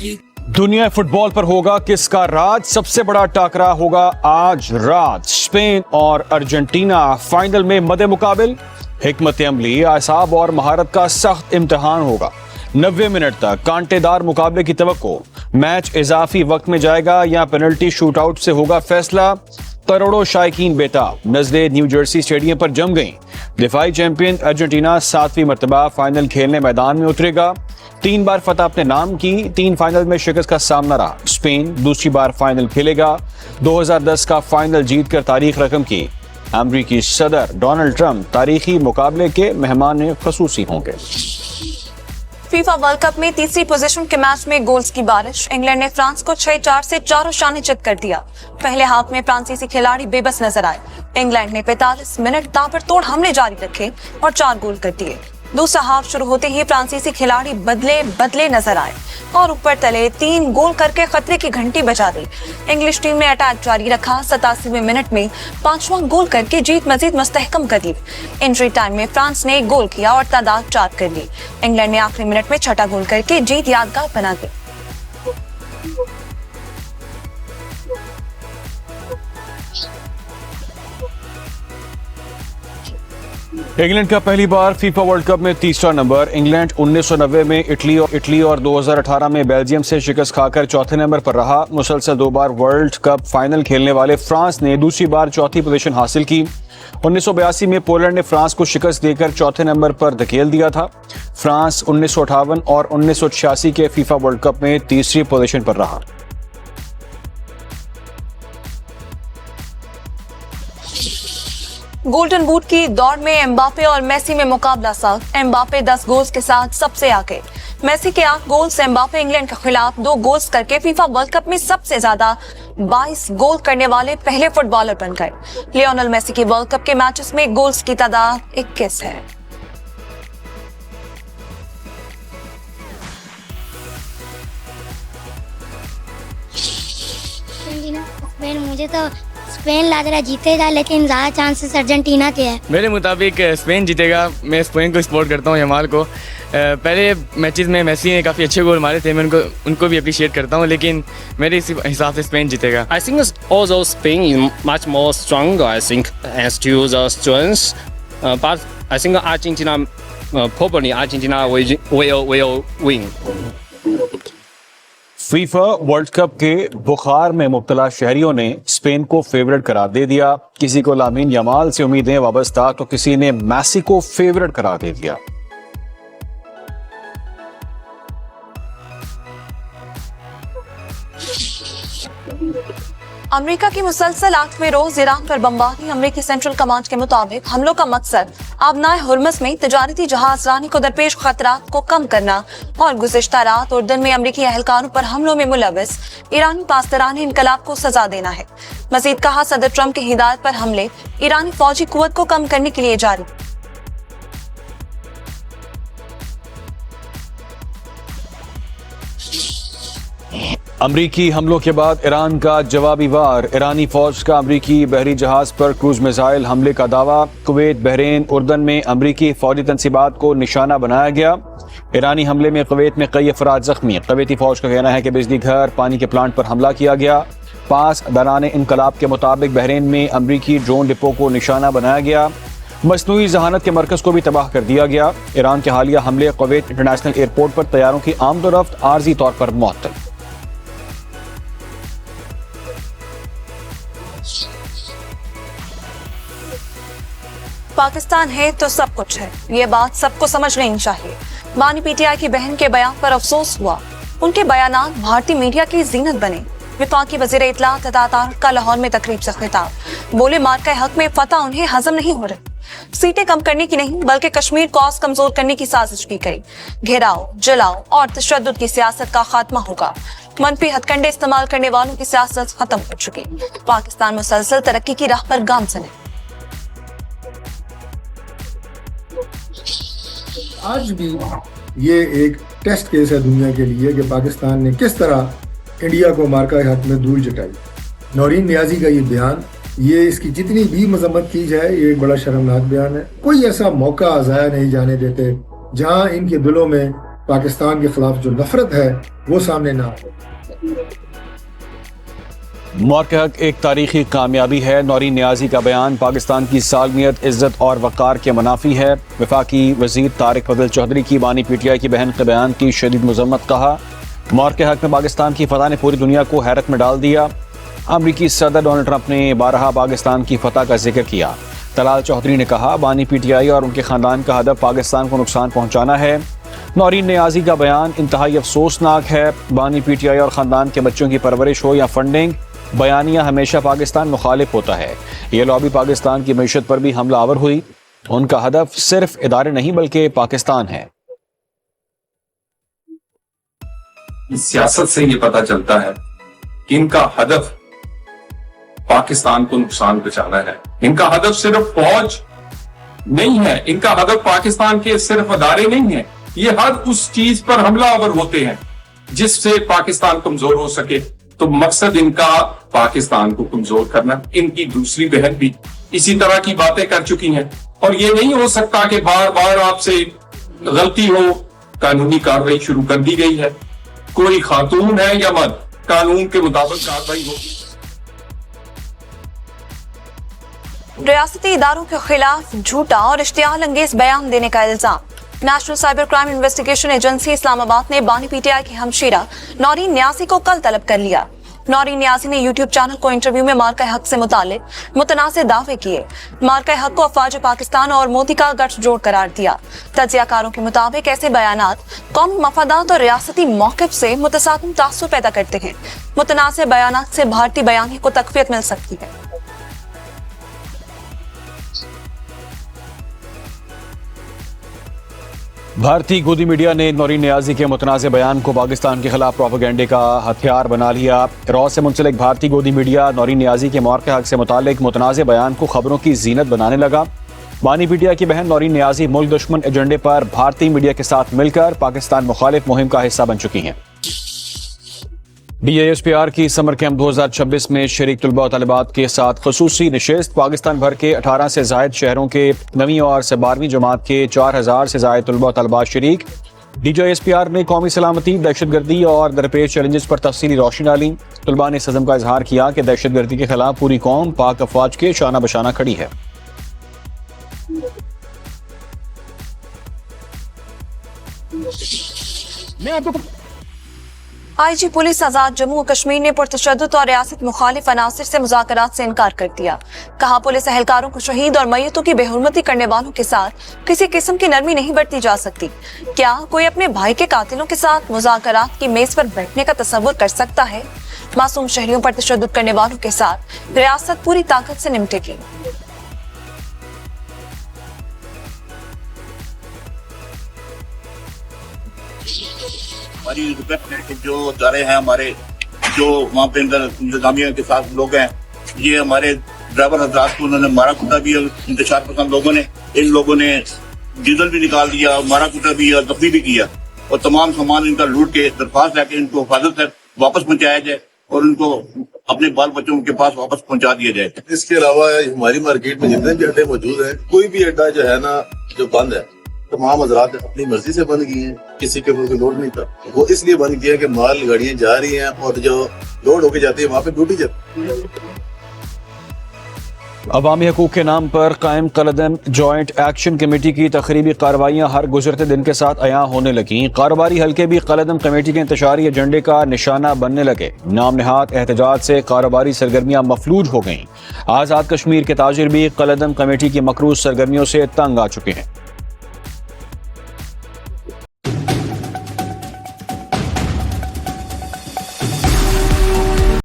दुनिया फुटबॉल पर होगा किसका राज? सबसे बड़ा टाकरा होगा आज रात। स्पेन और अर्जेंटीना फाइनल में मदे मुकाबिल। हिकमत अमली, आसाब और महारत का सख्त इम्तिहान होगा। 90 मिनट तक कांटेदार मुकाबले की तवक्को। मैच इजाफी वक्त में जाएगा या पेनल्टी शूटआउट से होगा फैसला। करोड़ों शायकीन बेताब नजरें न्यू जर्सी स्टेडियम पर जम गईं। दिफाई चैंपियन अर्जेंटीना 7वीं मरतबा फाइनल खेलने मैदान में उतरेगा। 3 बार फतह अपने नाम की, 3 फाइनल में शिकस्त का सामना रहा। स्पेन दूसरी बार फाइनल खेलेगा। 2010 का फाइनल जीतकर तारीख रकम की। अमरीकी सदर डोनाल्ड ट्रंप तारीखी मुकाबले के मेहमान खसूसी होंगे। फीफा वर्ल्ड कप में तीसरी पोजीशन के मैच में गोल्स की बारिश। इंग्लैंड ने फ्रांस को 6-4 से चारों शाने चित कर दिया। पहले हाफ में फ्रांसीसी खिलाड़ी बेबस नजर आए। इंग्लैंड ने 45 मिनट ताबड़तोड़ हमले जारी रखे और 4 गोल कर दिए। दूसरा हाफ शुरू होते ही फ्रांसीसी खिलाड़ी बदले नजर आए और ऊपर तले 3 गोल करके खतरे की घंटी बजा दी। इंग्लिश टीम ने अटैक जारी रखा। 87वें मिनट में 5वां गोल करके जीत मजीद मुस्तहकम कर दी। इंजरी टाइम में फ्रांस ने 1 गोल किया और तादाद 4 कर ली। इंग्लैंड ने आखिरी मिनट में 6ठा गोल करके जीत यादगार बना दी। इंग्लैंड का पहली बार फीफा वर्ल्ड कप में तीसरा नंबर। इंग्लैंड 1990 में इटली और 2018 में बेल्जियम से शिकस्त खाकर चौथे नंबर पर रहा। मुसलसल 2 बार वर्ल्ड कप फाइनल खेलने वाले फ्रांस ने दूसरी बार चौथी पोजीशन हासिल की। 1982 में पोलैंड ने फ्रांस को शिकस्त देकर चौथे नंबर पर धकेल दिया था। फ्रांस 1958 और 1986 के फीफा वर्ल्ड कप में तीसरी पोजीशन पर रहा। गोल्डन बूट की दौड़ में एम्बापे और मेसी में मुकाबला सख्त। एम्बापे 10 गोल्स के साथ सबसे आगे। मेसी के 8 गोल्स। एम्बापे इंग्लैंड के खिलाफ 2 गोल्स करके फीफा वर्ल्ड कप में सबसे ज्यादा 22 गोल करने वाले पहले फुटबॉलर बन गए। लियोनेल मेसी की वर्ल्ड कप के मैचेस में गोल्स की तादाद 21 है। मुझे तो स्पेन लग रहा जीतेगा, लेकिन ज्यादा चांसेस अर्जेंटीना के हैं। मेरे मुताबिक स्पेन जीतेगा। मैं स्पेन को सपोर्ट करता हूँ, यमाल को। पहले मैचेस में मेसी ने काफ़ी अच्छे गोल मारे थे, मैं उनको भी अप्रिशिएट करता हूँ, लेकिन मेरे हिसाब से स्पेन जीतेगा। I think although Spain is much more stronger, I think, as to the strengths, but I think Argentina, probably Argentina will win. FIFA world cup के बुखार में मुब्तला शहरियों ने स्पेन को फेवरेट करार दे दिया। किसी को लामीन यमाल से उम्मीदें वाबस्ता तो किसी ने मेसी को फेवरेट करार दे दिया। अमेरिका की मुसलसल 8वें रोज ईरान पर बमबारी। अमेरिकी सेंट्रल कमांड के मुताबिक हमलों का मकसद आबनाए हुर्मस में तजारती जहाज रानी को दरपेश खतरात को कम करना और गुज़िश्ता रात और दिन में अमेरिकी एहलकारों पर हमलों में मुलविस ईरानी पासदारान इनकलाब को सजा देना है। मजीद कहा, सदर ट्रंप की हिदायत पर हमले ईरानी फौजी कुव्वत को कम करने के लिए जारी। अमरीकी हमलों के बाद ईरान का जवाबी वार। ईरानी फौज का अमरीकी बहरी जहाज पर क्रूज मिसाइल हमले का दावा। कुवैत, बहरीन, उर्दन में अमरीकी फौजी तंसीबात को निशाना बनाया गया। ईरानी हमले में कुवैत में कई अफराद जख्मी। कुवैती फौज का कहना है कि बिजली घर, पानी के प्लांट पर हमला किया गया। पासदारान इनकलाब के मुताबिक बहरीन में अमरीकी ड्रोन डिपो को निशाना बनाया गया। मसनूई जहानत के मरकज को भी तबाह कर दिया गया। ईरान के हालिया हमले कुवैत इंटरनेशनल एयरपोर्ट पर तैयारों की आमदोरफ्त आर्जी तौर पर मुअत्तल। पाकिस्तान है तो सब कुछ है, ये बात सबको समझ लेनी चाहिए। बानी पीटीआई की बहन के बयान पर अफसोस हुआ। उनके बयानात भारतीय मीडिया की जीनत बने। वफाकी वज़ीर इत्तलात अतातार का लाहौर में तकरीब से खिताब। बोले, मार्का हक में फतह उन्हें हजम नहीं हो रही। सीटें कम करने की नहीं बल्कि कश्मीर को और कमजोर करने की साजिश की गई। घेराव, जलाओ और तशद्दुद की सियासत का खात्मा होगा। मनफी हथकंडे इस्तेमाल करने वालों की सियासत खत्म हो चुकी। पाकिस्तान मुसलसल तरक्की की राह पर गामज़न है। आज भी ये एक टेस्ट केस है दुनिया के लिए कि पाकिस्तान ने किस तरह इंडिया को मार्का हक में धूल जटाई। नौरीन नियाजी का ये बयान, ये इसकी जितनी भी मजम्मत की जाए, ये एक बड़ा शर्मनाक बयान है। कोई ऐसा मौका ज़ाया नहीं जाने देते जहां इनके दिलों में पाकिस्तान के खिलाफ जो नफरत है वो सामने ना आए। मौत के हक एक तारीखी कामयाबी है। नौरीन नियाजी का बयान पाकिस्तान की सालमियत, इज्जत और वक़ार के मुनाफी है। वफाकी वज़ीर तारिक फजल चौधरी की बानी पीटीआई की बहन के बयान की शदीद मज़म्मत। कहा, मौत के हक में पाकिस्तान की फतह ने पूरी दुनिया को हैरत में डाल दिया। अमरीकी सदर डोनाल्ड ट्रंप ने बारहा पाकिस्तान की फतह का जिक्र किया। तलाल चौधरी ने कहा, बानी पीटीआई और उनके ख़ानदान का हदफ पाकिस्तान को नुकसान पहुँचाना है। नौरीन नियाजी का बयान इंतहाई अफसोसनाक है। बानी पीटीआई और ख़ानदान के बच्चों की परवरिश हो या फंडिंग, बयानिया हमेशा पाकिस्तान मुखालिफ होता है। ये लॉबी पाकिस्तान की मईशत पर भी हमला आवर हुई। उनका हदफ सिर्फ इदारे नहीं बल्कि पाकिस्तान है। सियासत से ये पता चलता है कि इनका हदफ पाकिस्तान को नुकसान पहुंचाना है। इनका हदफ सिर्फ फौज नहीं है, इनका हदफ पाकिस्तान के सिर्फ अदारे नहीं है। ये हर उस चीज पर हमला आवर होते हैं जिससे पाकिस्तान कमजोर हो सके। तो मकसद इनका पाकिस्तान को कमजोर करना। इनकी दूसरी बहन भी इसी तरह की बातें कर चुकी हैं और ये नहीं हो सकता कि बार बार आपसे गलती हो। कानूनी कार्रवाई शुरू कर दी गई है। कोई खातून है या मर्द, कानून के मुताबिक कार्रवाई होगी। रियासती इदारों के खिलाफ झूठा और इश्तियाल अंगेज बयान देने का इल्जाम। National cyber crime investigation agency Islamabad ने बानी पीटीआई की हमशीरा नौरीन नियाजी को कल तलब कर लिया। नौरीन नियाजी ने यूट्यूब चैनल को इंटरव्यू में मार्का हक से मुतालिक मुतनाज़िर दावे किए। मार्का हक को अफवाज पाकिस्तान और मोदी का गठजोड़ करार दिया। तज्जियाकारों के मुताबिक ऐसे बयानात कौमी मफादात और रियासती मौक़िफ़ से मुतसादिम तासुर पैदा करते हैं। मुतनाज़िर बयानात से भारतीय बयानी को तक़वियत मिल सकती है। भारतीय गोदी मीडिया ने नौरीन नियाजी के मुतनाज़ बयान को पाकिस्तान के खिलाफ प्रोपेगेंडे का हथियार बना लिया। रॉ से मुंसलिक भारतीय गोदी मीडिया नौरीन नियाजी के मौक़े हक से मुतालिक मुतनाज़ बयान को खबरों की जीनत बनाने लगा। बानी पीटीआई की बहन नौरीन नियाजी मुल्क दुश्मन एजेंडे पर भारतीय मीडिया के साथ मिलकर पाकिस्तान मुखालिफ मुहिम का हिस्सा बन चुकी हैं। DASPR की समर कैंप 2026 में शरीक तलबा और तलिबात के साथ खसूसी नशिस्त। पाकिस्तान भर के 18 से जायद शहरों के 9वीं और 12वीं जमात के 4000 से जायद तलबा और तलिबात शरीक। DASPR ने कौमी सलामती, दहशतगर्दी और दरपेश चैलेंजेस पर तफसीली रोशनी डाली। तलबा ने इस अज़म का इजहार किया कि दहशतगर्दी के खिलाफ पूरी कौम पाक अफवाज के शाना बशाना खड़ी है। IG पुलिस आजाद जम्मू और कश्मीर ने पुरतशद्दुद और रियासत मुखालिफ अनासिर से मुज़ाकरात से इनकार कर दिया। कहा, पुलिस एहलकारों को शहीद और मैयतों की बेहुरमती करने वालों के साथ किसी किस्म की नरमी नहीं बरती जा सकती। क्या कोई अपने भाई के कातिलों के साथ मुज़ाकरात की मेज पर बैठने का तसव्वुर कर सकता है? मासूम शहरियों पर तशद्दुद करने वालों के साथ रियासत पूरी ताकत से निपटेगी। हमारी रिक्वेस्ट है कि जो अदारे हैं हमारे, जो वहाँ पे इंतजामिया के साथ लोग हैं, ये हमारे ड्राइवर हजरात को उन्होंने मारा कूटा भी। इंतशार पसंद लोगों ने, इन लोगों ने डीजल भी निकाल दिया, मारा कूटा भी और जख्मी भी किया और तमाम सामान इनका लूट के दरख्वास्त लेके इनको हिफाजत तक वापस पहुँचाया जाए और उनको अपने बाल बच्चों के पास वापस पहुँचा दिया जाए। इसके अलावा हमारी मार्केट में जितने भी अड्डे मौजूद हैं, कोई भी अड्डा जो है ना जो बंद है, तमाम हजरात अपनी मर्जी से बंद किए हैं, किसी के ऊपर लोड नहीं था। वो इसलिए बंद किया कि माल गाड़ियां जा रही हैं और जो लोड होके जाती है वहाँ पे ड्यूटी जाती है। अवामी हकूक़ के नाम पर कायम कलदम जॉइंट एक्शन कमेटी की तकरीबी कार्रवाइयाँ हर गुजरते दिन के साथ अयां होने लगीं। कारोबारी हल्के भी कलदम कमेटी के इंतशारी एजेंडे का निशाना बनने लगे। नाम नहाद एहतजाज से कारोबारी सरगर्मियाँ मफलूज हो गईं। आज़ाद कश्मीर के ताजिर भी कलदम कमेटी की मकरूज सरगर्मियों से तंग आ चुके हैं।